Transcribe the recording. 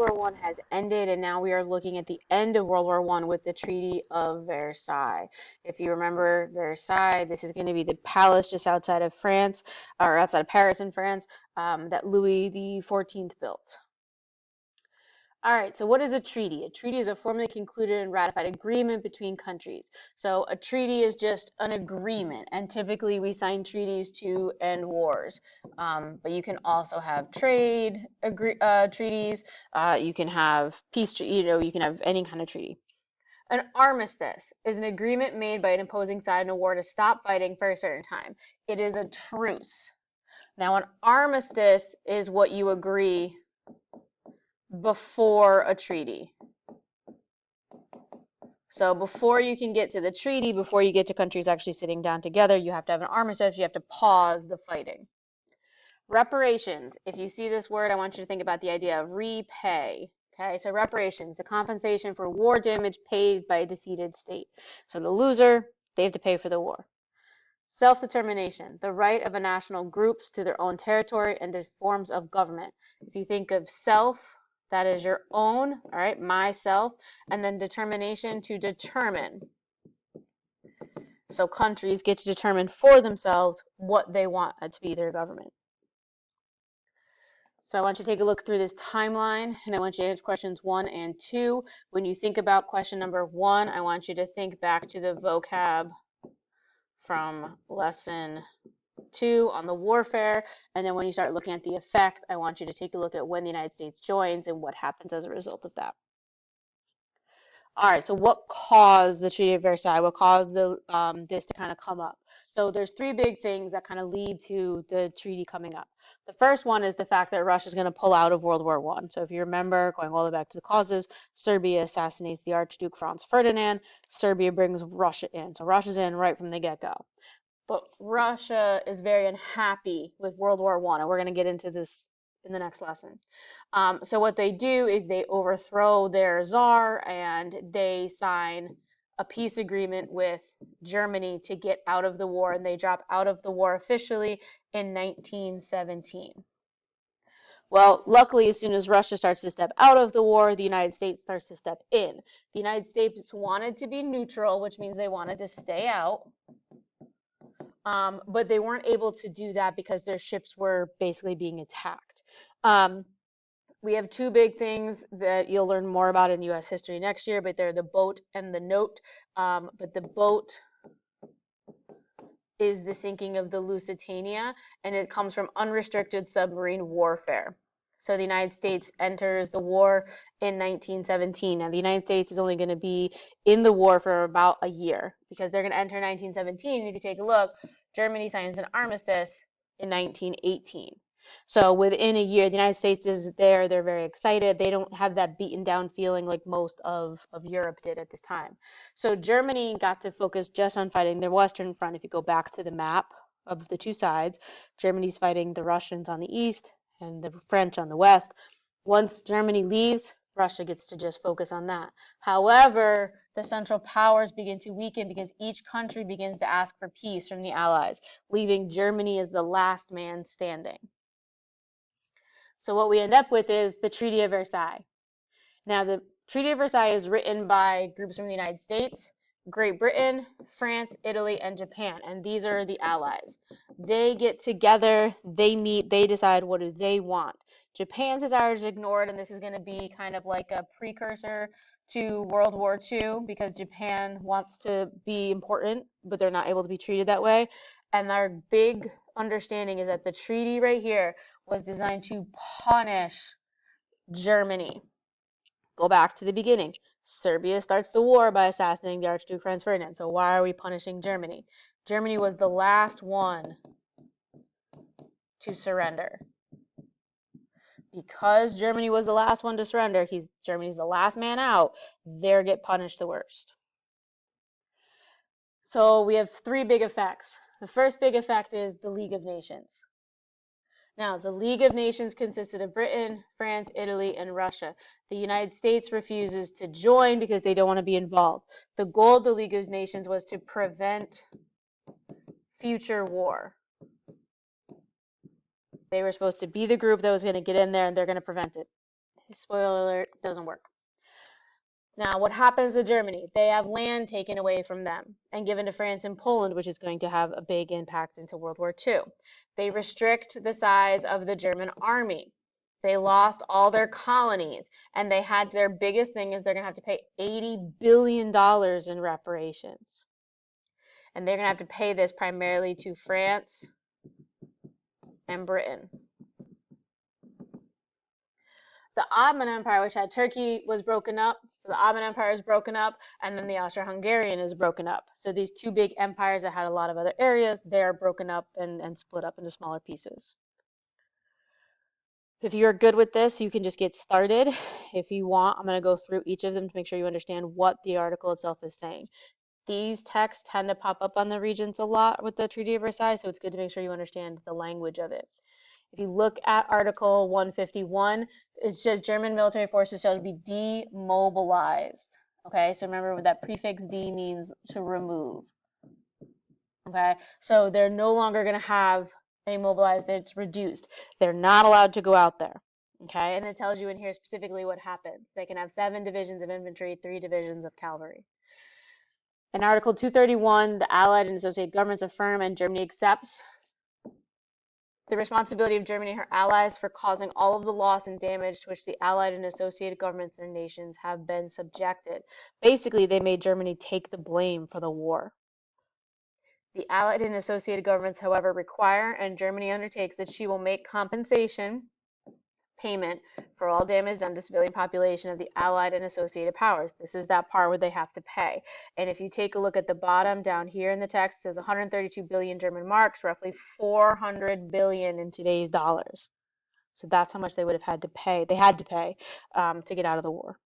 War I has ended, and now we are looking at the end of World War I with the Treaty of Versailles. If you remember Versailles, this is going to be the palace just outside of France, or outside of Paris in France, that Louis XIV built. All right, so what is a treaty? A treaty is a formally concluded and ratified agreement between countries. So a treaty is just an agreement, and typically we sign treaties to end wars. But you can also have trade treaties. You can have peace. You can have any kind of treaty. An armistice is an agreement made by an opposing side in a war to stop fighting for a certain time. It is a truce. Now, an armistice is what you agree before a treaty. So before you can get to the treaty, before you get to countries actually sitting down together, you have to have an armistice, you have to pause the fighting. Reparations. If you see this word, I want you to think about the idea of repay. Okay, so reparations, the compensation for war damage paid by a defeated state. So the loser, they have to pay for the war. Self-determination, the right of a national groups to their own territory and to forms of government. If you think of self, that is your own, all right, myself, and then determination, to determine. So countries get to determine for themselves what they want to be their government. So I want you to take a look through this timeline, and I want you to answer questions 1 and 2. When you think about question number 1, I want you to think back to the vocab from lesson 2 on the warfare, and then when you start looking at the effect, I want you to take a look at when the United States joins and what happens as a result of that. All right, so what caused the Treaty of Versailles? What caused this to kind of come up? So there's 3 big things that kind of lead to the treaty coming up. The first one is the fact that Russia is going to pull out of World War I. So if you remember, going all the way back to the causes, Serbia assassinates the Archduke Franz Ferdinand. Serbia brings Russia in. So Russia's in right from the get-go. But Russia is very unhappy with World War I, and we're going to get into this in the next lesson. So what they do is they overthrow their czar and they sign a peace agreement with Germany to get out of the war, and they drop out of the war officially in 1917. Well, luckily, as soon as Russia starts to step out of the war, the United States starts to step in. The United States wanted to be neutral, which means they wanted to stay out. But they weren't able to do that because their ships were basically being attacked. We have 2 big things that you'll learn more about in U.S. history next year, but they're the boat and the note. But the boat is the sinking of the Lusitania, and it comes from unrestricted submarine warfare. So the United States enters the war in 1917. Now, the United States is only going to be in the war for about a year because they're going to enter 1917. And if you take a look, Germany signs an armistice in 1918. So within a year, the United States is there. They're very excited. They don't have that beaten down feeling like most of Europe did at this time. So Germany got to focus just on fighting their Western front. If you go back to the map of the 2 sides, Germany's fighting the Russians on the east and the French on the west. Once Germany leaves, Russia gets to just focus on that. However, the Central Powers begin to weaken because each country begins to ask for peace from the Allies, leaving Germany as the last man standing. So what we end up with is the Treaty of Versailles. Now, the Treaty of Versailles is written by groups from the United States, Great Britain, France, Italy, and Japan, and these are the allies. They get together, they meet, they decide what do they want. Japan's desire is ignored, and this is going to be kind of like a precursor to World War II because Japan wants to be important, but they're not able to be treated that way. And our big understanding is that the treaty right here was designed to punish Germany. Go back to the beginning. Serbia starts the war by assassinating the Archduke Franz Ferdinand. So why are we punishing Germany? Germany was the last one to surrender. Because Germany was the last one to surrender, Germany's the last man out, they get punished the worst. So we have 3 big effects. The first big effect is the League of Nations. Now, the League of Nations consisted of Britain, France, Italy, and Russia. The United States refuses to join because they don't want to be involved. The goal of the League of Nations was to prevent future war. They were supposed to be the group that was going to get in there and they're going to prevent it. Spoiler alert, doesn't work. Now, what happens to Germany? They have land taken away from them and given to France and Poland, which is going to have a big impact into World War II. They restrict the size of the German army. They lost all their colonies, and they had their biggest thing is they're going to have to pay $80 billion in reparations. And they're going to have to pay this primarily to France and Britain. The Ottoman Empire, which had Turkey, was broken up. So the Ottoman Empire is broken up, and then the Austro-Hungarian is broken up. So these two big empires that had a lot of other areas, they're broken up and split up into smaller pieces. If you're good with this, you can just get started. If you want, I'm going to go through each of them to make sure you understand what the article itself is saying. These texts tend to pop up on the regions a lot with the Treaty of Versailles, so it's good to make sure you understand the language of it. If you look at Article 151, it says German military forces shall be demobilized. Okay, so remember that prefix D means to remove. Okay, so they're no longer going to have a mobilized, it's reduced. They're not allowed to go out there. Okay, and it tells you in here specifically what happens. They can have 7 divisions of infantry, 3 divisions of cavalry. In Article 231, the Allied and associated governments affirm and Germany accepts the responsibility of Germany and her allies for causing all of the loss and damage to which the Allied and associated governments and nations have been subjected. Basically, they made Germany take the blame for the war. The Allied and associated governments, however, require, and Germany undertakes, that she will make compensation payment for all damage done to civilian population of the Allied and associated powers. This is that part where they have to pay. And if you take a look at the bottom down here in the text, it says 132 billion German marks, roughly 400 billion in today's dollars. So that's how much they would have had to pay. They had to pay to get out of the war.